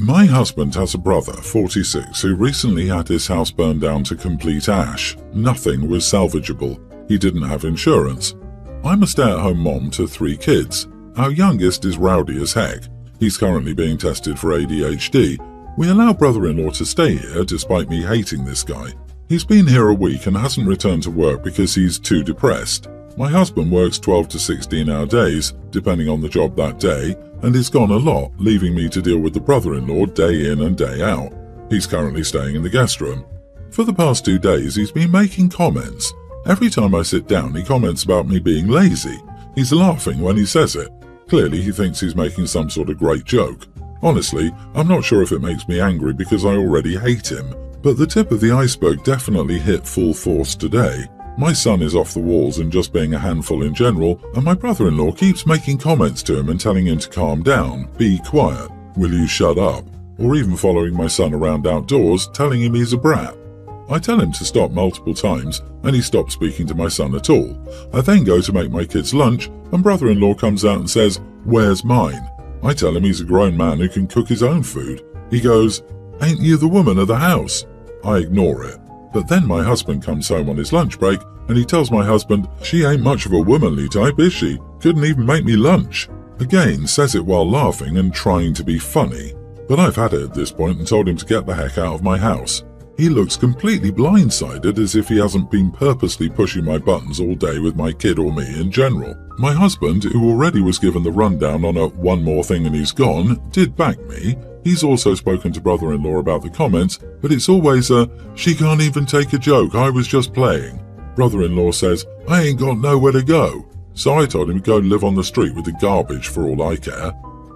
My husband has a brother, 46, who recently had his house burned down to complete ash. Nothing was salvageable. He didn't have insurance. I'm a stay-at-home mom to 3 kids. Our youngest is rowdy as heck. He's currently being tested for ADHD. We allow brother-in-law to stay here despite me hating this guy. He's been here a week and hasn't returned to work because he's too depressed. My husband works 12 to 16-hour days, depending on the job that day, and is gone a lot, leaving me to deal with the brother-in-law day in and day out. He's currently staying in the guest room. For the past 2 days, he's been making comments. Every time I sit down, he comments about me being lazy. He's laughing when he says it. Clearly, he thinks he's making some sort of great joke. Honestly, I'm not sure if it makes me angry because I already hate him, but the tip of the iceberg definitely hit full force today. My son is off the walls and just being a handful in general, and my brother-in-law keeps making comments to him and telling him to calm down, be quiet, will you shut up, or even following my son around outdoors, telling him he's a brat. I tell him to stop multiple times, and he stops speaking to my son at all. I then go to make my kids lunch, and brother-in-law comes out and says, "Where's mine?" I tell him he's a grown man who can cook his own food. He goes, "Ain't you the woman of the house?" I ignore it. But then my husband comes home on his lunch break, and he tells my husband, "She ain't much of a womanly type, is she? Couldn't even make me lunch." Again, says it while laughing and trying to be funny. But I've had it at this point and told him to get the heck out of my house. He looks completely blindsided, as if he hasn't been purposely pushing my buttons all day with my kid or me in general. My husband, who already was given the rundown on a "one more thing and he's gone," did back me. He's also spoken to brother-in-law about the comments, but it's always a, "She can't even take a joke, I was just playing." Brother-in-law says, "I ain't got nowhere to go." So I told him to go live on the street with the garbage for all I care.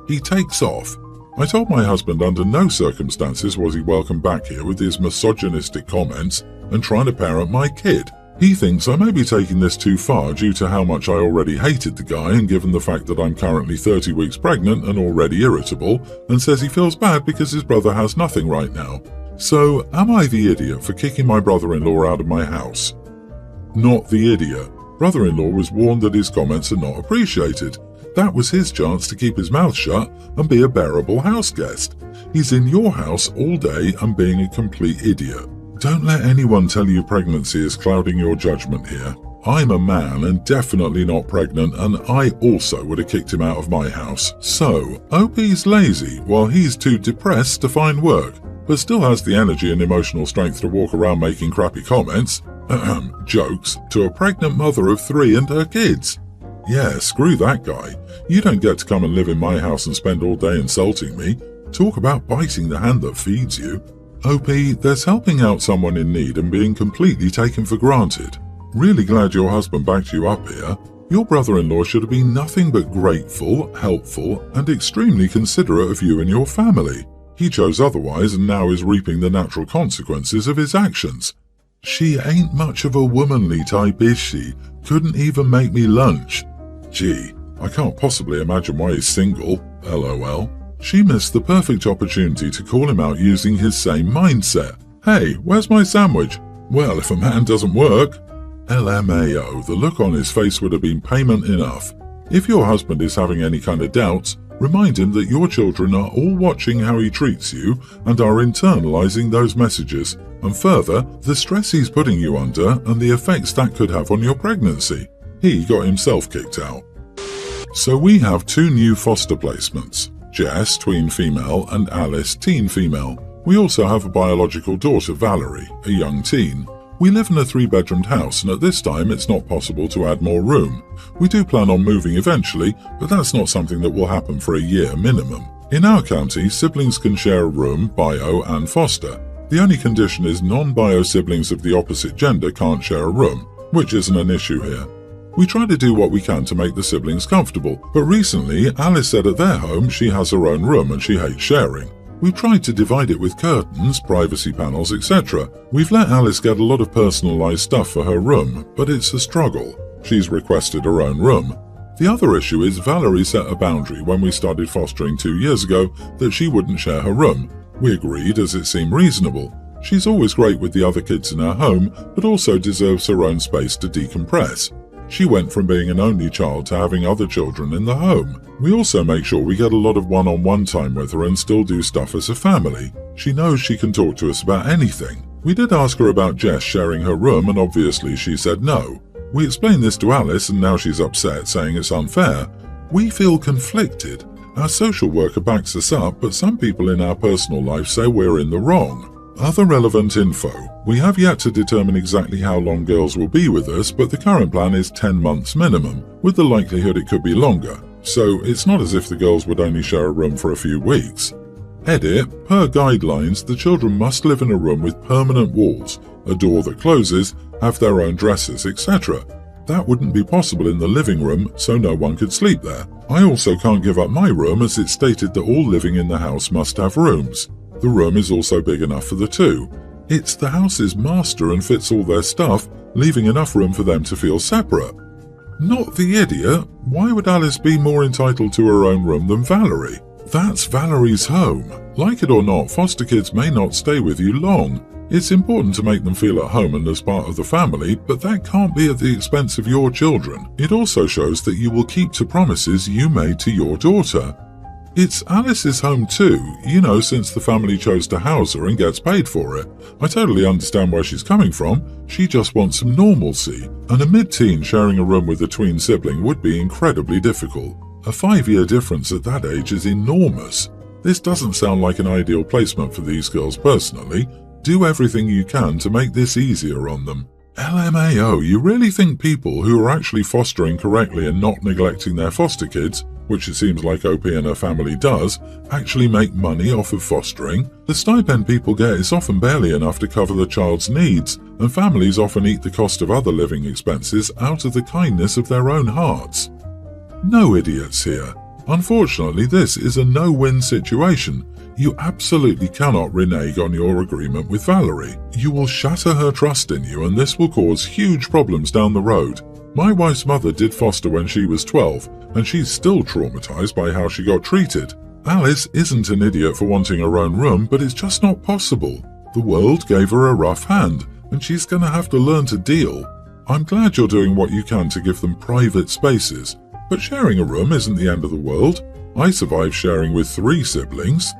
He takes off. I told my husband under no circumstances was he welcome back here with his misogynistic comments and trying to parent my kid. He thinks I may be taking this too far due to how much I already hated the guy, and given the fact that I'm currently 30 weeks pregnant and already irritable, and says he feels bad because his brother has nothing right now. So, am I the idiot for kicking my brother-in-law out of my house? Not the idiot. Brother-in-law was warned that his comments are not appreciated. That was his chance to keep his mouth shut and be a bearable house guest. He's in your house all day and being a complete idiot. Don't let anyone tell you pregnancy is clouding your judgment here. I'm a man and definitely not pregnant, and I also would have kicked him out of my house. So, OP's lazy while he's too depressed to find work, but still has the energy and emotional strength to walk around making crappy comments, jokes, to a pregnant mother of 3 and her kids. Yeah, screw that guy. You don't get to come and live in my house and spend all day insulting me. Talk about biting the hand that feeds you. OP, there's helping out someone in need and being completely taken for granted. Really glad your husband backed you up here. Your brother-in-law should have been nothing but grateful, helpful, and extremely considerate of you and your family. He chose otherwise and now is reaping the natural consequences of his actions. She ain't much of a womanly type, is she? Couldn't even make me lunch. Gee, I can't possibly imagine why he's single, LOL. She missed the perfect opportunity to call him out using his same mindset. Hey, where's my sandwich? Well, if a man doesn't work. LMAO, the look on his face would have been payment enough. If your husband is having any kind of doubts, remind him that your children are all watching how he treats you and are internalizing those messages, and further, the stress he's putting you under and the effects that could have on your pregnancy. He got himself kicked out. So we have 2 new foster placements. Jess, tween female, and Alice, teen female. We also have a biological daughter, Valerie, a young teen. We live in a 3-bedroomed house, and at this time it's not possible to add more room. We do plan on moving eventually, but that's not something that will happen for a year minimum. In our county, siblings can share a room, bio and foster. The only condition is non-bio siblings of the opposite gender can't share a room, which isn't an issue here. We try to do what we can to make the siblings comfortable, but recently Alice said at their home she has her own room and she hates sharing. We've tried to divide it with curtains, privacy panels, etc. We've let Alice get a lot of personalised stuff for her room, but it's a struggle. She's requested her own room. The other issue is Valerie set a boundary when we started fostering 2 years ago that she wouldn't share her room. We agreed as it seemed reasonable. She's always great with the other kids in her home, but also deserves her own space to decompress. She went from being an only child to having other children in the home. We also make sure we get a lot of one-on-one time with her and still do stuff as a family. She knows she can talk to us about anything. We did ask her about Jess sharing her room, and obviously she said no. We explained this to Alice, and now she's upset, saying it's unfair. We feel conflicted. Our social worker backs us up, but some people in our personal life say we're in the wrong. Other relevant info. We have yet to determine exactly how long girls will be with us, but the current plan is 10 months minimum, with the likelihood it could be longer. So it's not as if the girls would only share a room for a few weeks. Edit, per guidelines, the children must live in a room with permanent walls, a door that closes, have their own dressers, etc. That wouldn't be possible in the living room, so no one could sleep there. I also can't give up my room, as it's stated that all living in the house must have rooms. The room is also big enough for the two. It's the house's master and fits all their stuff, leaving enough room for them to feel separate. Not the idiot. Why would Alice be more entitled to her own room than Valerie? That's Valerie's home. Like it or not, foster kids may not stay with you long. It's important to make them feel at home and as part of the family, but that can't be at the expense of your children. It also shows that you will keep to promises you made to your daughter. It's Alice's home too, since the family chose to house her and gets paid for it. I totally understand where she's coming from. She just wants some normalcy, and a mid-teen sharing a room with a twin sibling would be incredibly difficult. A 5-year difference at that age is enormous. This doesn't sound like an ideal placement for these girls personally. Do everything you can to make this easier on them. LMAO, you really think people who are actually fostering correctly and not neglecting their foster kids, which it seems like OP and her family does, actually make money off of fostering? The stipend people get is often barely enough to cover the child's needs, and families often eat the cost of other living expenses out of the kindness of their own hearts. No idiots here. Unfortunately, this is a no-win situation. You absolutely cannot renege on your agreement with Valerie. You will shatter her trust in you, and this will cause huge problems down the road. My wife's mother did foster when she was 12, and she's still traumatized by how she got treated. Alice isn't an idiot for wanting her own room, but it's just not possible. The world gave her a rough hand, and she's going to have to learn to deal. I'm glad you're doing what you can to give them private spaces, but sharing a room isn't the end of the world. I survived sharing with 3 siblings.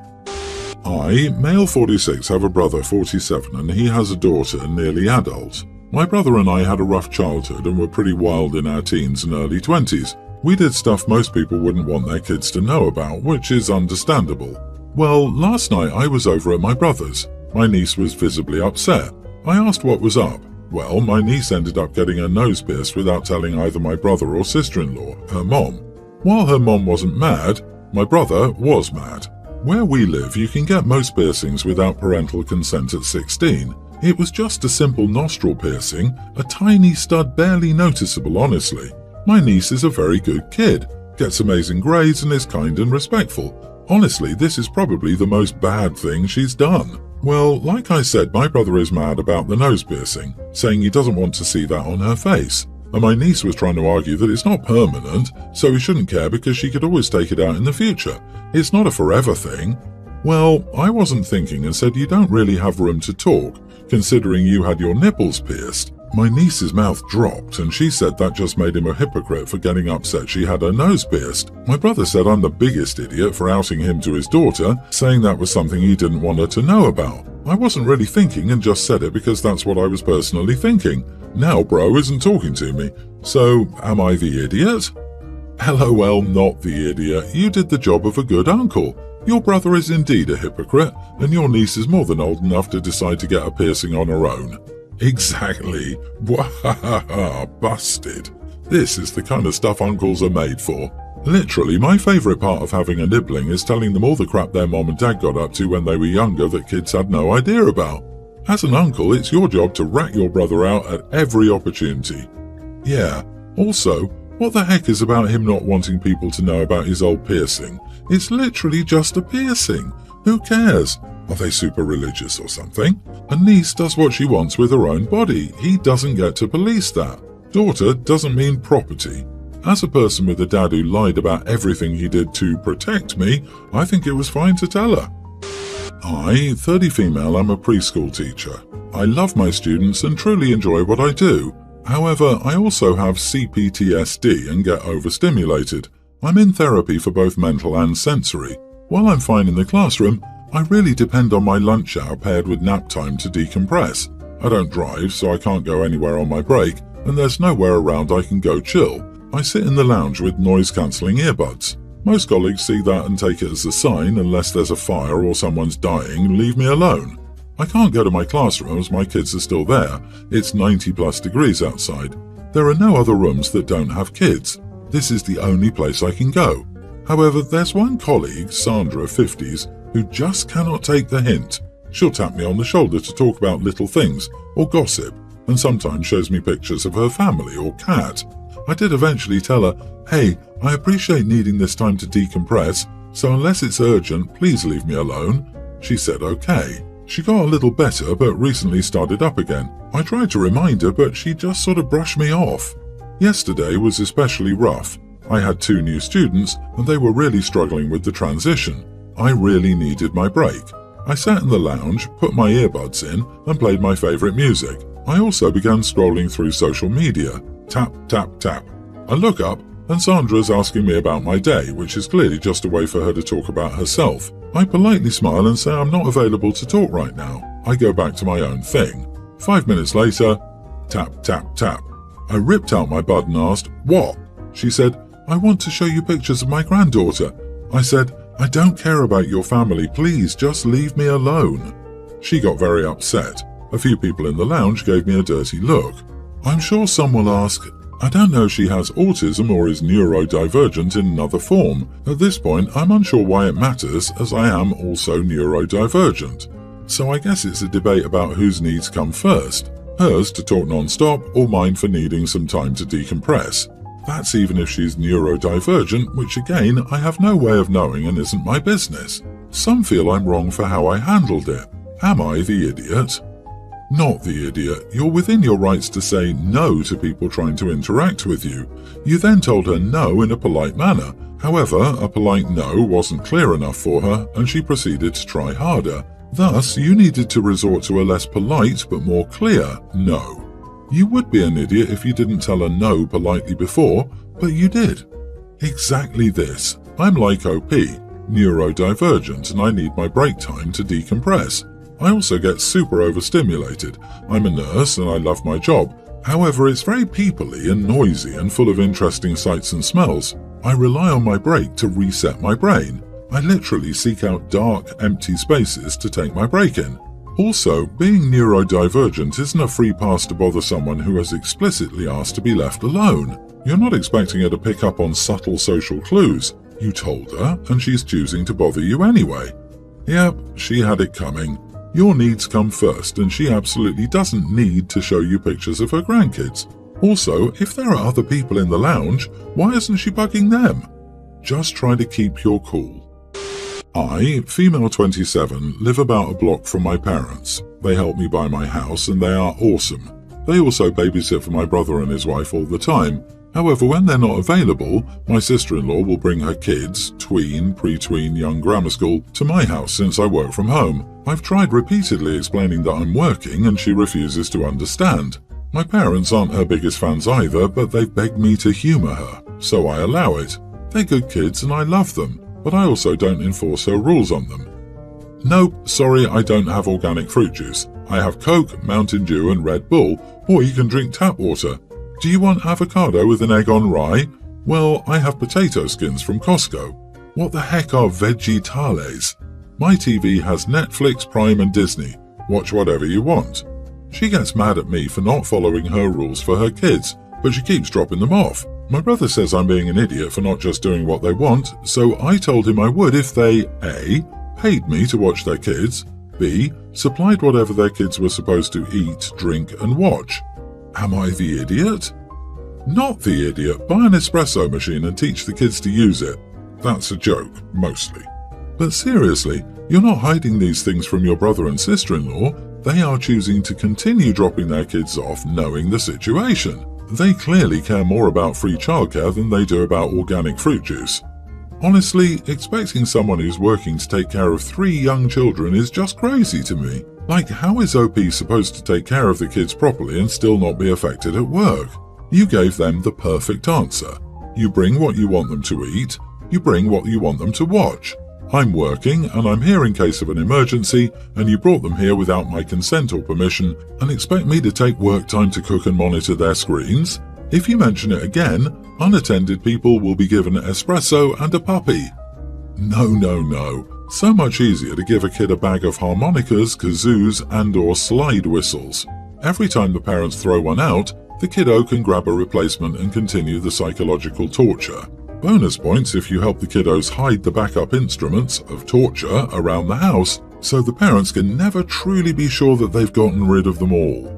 I, male 46, have a brother 47, and he has a daughter, nearly adult. My brother and I had a rough childhood and were pretty wild in our teens and early 20s. We did stuff most people wouldn't want their kids to know about, which is understandable. Well, last night I was over at my brother's. My niece was visibly upset. I asked what was up. Well, my niece ended up getting her nose pierced without telling either my brother or sister-in-law, her mom. While her mom wasn't mad, my brother was mad. Where we live, you can get most piercings without parental consent at 16. It was just a simple nostril piercing, a tiny stud barely noticeable, honestly. My niece is a very good kid, gets amazing grades and is kind and respectful. Honestly, this is probably the most bad thing she's done. Well, like I said, my brother is mad about the nose piercing, saying he doesn't want to see that on her face. And my niece was trying to argue that it's not permanent, so he shouldn't care because she could always take it out in the future. It's not a forever thing. Well, I wasn't thinking and said you don't really have room to talk, considering you had your nipples pierced. My niece's mouth dropped and she said that just made him a hypocrite for getting upset she had her nose pierced. My brother said I'm the biggest idiot for outing him to his daughter, saying that was something he didn't want her to know about. I wasn't really thinking and just said it because that's what I was personally thinking. Now bro isn't talking to me. So, am I the idiot? LOL, not the idiot. You did the job of a good uncle. Your brother is indeed a hypocrite, and your niece is more than old enough to decide to get a piercing on her own. Exactly. Wahaha, busted. This is the kind of stuff uncles are made for. Literally, my favourite part of having a nibbling is telling them all the crap their mom and dad got up to when they were younger that kids had no idea about. As an uncle, it's your job to rat your brother out at every opportunity. Yeah, also, what the heck is about him not wanting people to know about his old piercing? It's literally just a piercing. Who cares? Are they super religious or something? A niece does what she wants with her own body. He doesn't get to police that. Daughter doesn't mean property. As a person with a dad who lied about everything he did to protect me, I think it was fine to tell her. I, 30 female, am a preschool teacher. I love my students and truly enjoy what I do. However, I also have CPTSD and get overstimulated. I'm in therapy for both mental and sensory. While I'm fine in the classroom, I really depend on my lunch hour paired with nap time to decompress. I don't drive, so I can't go anywhere on my break, and there's nowhere around I can go chill. I sit in the lounge with noise-cancelling earbuds. Most colleagues see that and take it as a sign, unless there's a fire or someone's dying, leave me alone. I can't go to my classroom as my kids are still there. It's 90+ degrees outside. There are no other rooms that don't have kids. This is the only place I can go. However, there's one colleague, Sandra, 50s, who just cannot take the hint. She'll tap me on the shoulder to talk about little things or gossip, and sometimes shows me pictures of her family or cat. I did eventually tell her, "Hey, I appreciate needing this time to decompress, so unless it's urgent, please leave me alone." She said okay. She got a little better, but recently started up again. I tried to remind her, but she just sort of brushed me off. Yesterday was especially rough. I had 2 new students, and they were really struggling with the transition. I really needed my break. I sat in the lounge, put my earbuds in, and played my favorite music. I also began scrolling through social media. Tap, tap, tap. I look up, and Sandra's asking me about my day, which is clearly just a way for her to talk about herself. I politely smile and say I'm not available to talk right now. I go back to my own thing. 5 minutes later, tap, tap, tap. I ripped out my bud and asked, "What?" She said, "I want to show you pictures of my granddaughter." I said, "I don't care about your family, please just leave me alone." She got very upset. A few people in the lounge gave me a dirty look. I'm sure some will ask, I don't know if she has autism or is neurodivergent in another form. At this point, I'm unsure why it matters, as I am also neurodivergent. So I guess it's a debate about whose needs come first. Hers to talk non-stop, or mine for needing some time to decompress. That's even if she's neurodivergent, which again, I have no way of knowing and isn't my business. Some feel I'm wrong for how I handled it. Am I the idiot? Not the idiot. You're within your rights to say no to people trying to interact with you. You then told her no in a polite manner. However, a polite no wasn't clear enough for her, and she proceeded to try harder. Thus, you needed to resort to a less polite but more clear no. You would be an idiot if you didn't tell her no politely before, but you did. Exactly this. I'm like OP, neurodivergent, and I need my break time to decompress. I also get super overstimulated. I'm a nurse and I love my job. However, it's very people-y and noisy and full of interesting sights and smells. I rely on my break to reset my brain. I literally seek out dark, empty spaces to take my break in. Also, being neurodivergent isn't a free pass to bother someone who has explicitly asked to be left alone. You're not expecting her to pick up on subtle social clues. You told her, and she's choosing to bother you anyway. Yep, she had it coming. Your needs come first, and she absolutely doesn't need to show you pictures of her grandkids. Also, if there are other people in the lounge, why isn't she bugging them? Just try to keep your cool. I, female 27, live about a block from my parents. They help me buy my house and they are awesome. They also babysit for my brother and his wife all the time. However, when they're not available, my sister-in-law will bring her kids, tween, pre-tween, young grammar school, to my house since I work from home. I've tried repeatedly explaining that I'm working and she refuses to understand. My parents aren't her biggest fans either, but they've begged me to humour her, so I allow it. They're good kids and I love them, but I also don't enforce her rules on them. Nope, sorry, I don't have organic fruit juice. I have Coke, Mountain Dew and Red Bull, or you can drink tap water. Do you want avocado with an egg on rye? Well, I have potato skins from Costco. What the heck are vegetales? My TV has Netflix, Prime and Disney. Watch whatever you want. She gets mad at me for not following her rules for her kids, but she keeps dropping them off. My brother says I'm being an idiot for not just doing what they want, so I told him I would if they A. paid me to watch their kids, B. supplied whatever their kids were supposed to eat, drink and watch. Am I the idiot? Not the idiot. Buy an espresso machine and teach the kids to use it. That's a joke, mostly. But seriously, you're not hiding these things from your brother and sister-in-law. They are choosing to continue dropping their kids off knowing the situation. They clearly care more about free childcare than they do about organic fruit juice. Honestly, expecting someone who's working to take care of 3 young children is just crazy to me. Like, how is OP supposed to take care of the kids properly and still not be affected at work? You gave them the perfect answer. You bring what you want them to eat, you bring what you want them to watch. I'm working and I'm here in case of an emergency, and you brought them here without my consent or permission and expect me to take work time to cook and monitor their screens? If you mention it again, unattended people will be given espresso and a puppy. No. So much easier to give a kid a bag of harmonicas, kazoos and/or slide whistles. Every time the parents throw one out, the kiddo can grab a replacement and continue the psychological torture. Bonus points if you help the kiddos hide the backup instruments of torture around the house, so the parents can never truly be sure that they've gotten rid of them all.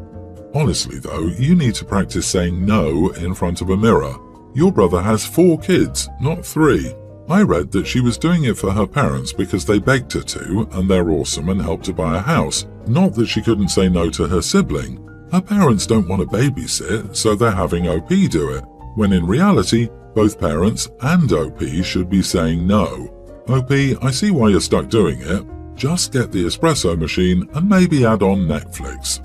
Honestly though, you need to practice saying no in front of a mirror. Your brother has 4 kids, not 3. I read that she was doing it for her parents because they begged her to and they're awesome and helped her buy a house, not that she couldn't say no to her sibling. Her parents don't want to babysit, so they're having OP do it, when in reality, both parents and OP should be saying no. OP, I see why you're stuck doing it. Just get the espresso machine and maybe add on Netflix.